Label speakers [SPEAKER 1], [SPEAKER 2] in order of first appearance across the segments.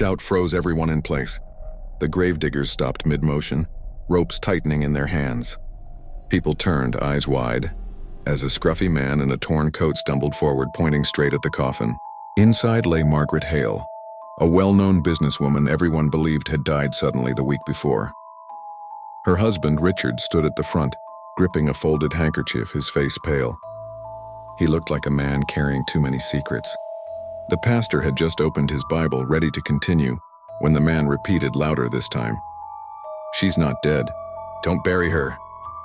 [SPEAKER 1] shout froze everyone in place. The gravediggers stopped mid-motion, ropes tightening in their hands. People turned, eyes wide, as a scruffy man in a torn coat stumbled forward, pointing straight at the coffin. Inside lay Margaret Hale, a well-known businesswoman everyone believed had died suddenly the week before. Her husband, Richard, stood at the front, gripping a folded handkerchief, his face pale. He looked like a man carrying too many secrets. The pastor had just opened his Bible, ready to continue, when the man repeated louder this time. "She's not dead. Don't bury her."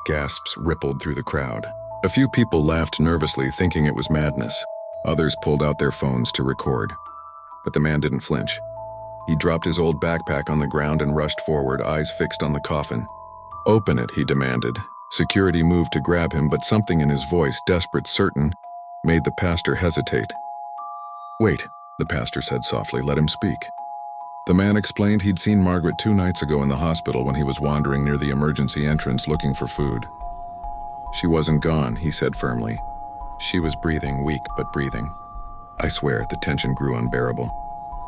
[SPEAKER 1] Gasps rippled through the crowd. A few people laughed nervously, thinking it was madness. Others pulled out their phones to record. But the man didn't flinch. He dropped his old backpack on the ground and rushed forward, eyes fixed on the coffin. "Open it," he demanded. Security moved to grab him, but something in his voice, desperate, certain, made the pastor hesitate. "Wait," the pastor said softly, "let him speak." The man explained he'd seen Margaret 2 nights ago in the hospital when he was wandering near the emergency entrance looking for food. "She wasn't gone," he said firmly. "She was breathing, weak but breathing." I swear, the tension grew unbearable.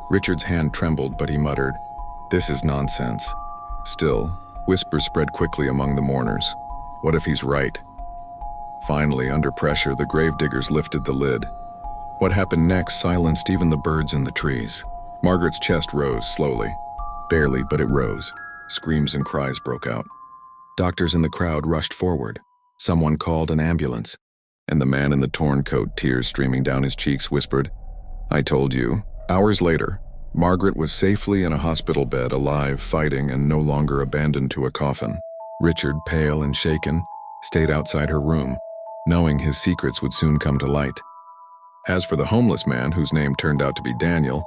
[SPEAKER 1] Richard's hand trembled, but he muttered, "This is nonsense." Still, whispers spread quickly among the mourners. What if he's right? Finally, under pressure, the gravediggers lifted the lid. What happened next silenced even the birds in the trees. Margaret's chest rose slowly. Barely, but it rose. Screams and cries broke out. Doctors in the crowd rushed forward. Someone called an ambulance, and the man in the torn coat, tears streaming down his cheeks, whispered, "I told you." Hours later, Margaret was safely in a hospital bed, alive, fighting, and no longer abandoned to a coffin. Richard, pale and shaken, stayed outside her room, knowing his secrets would soon come to light. As for the homeless man, whose name turned out to be Daniel,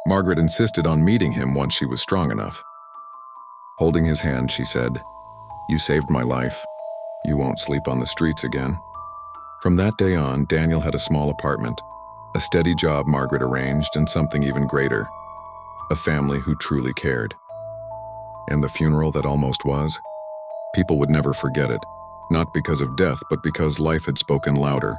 [SPEAKER 1] Margaret insisted on meeting him once she was strong enough. Holding his hand, she said, "You saved my life. You won't sleep on the streets again." From that day on, Daniel had a small apartment, a steady job Margaret arranged, and something even greater, a family who truly cared. And the funeral that almost was? People would never forget it, not because of death, but because life had spoken louder.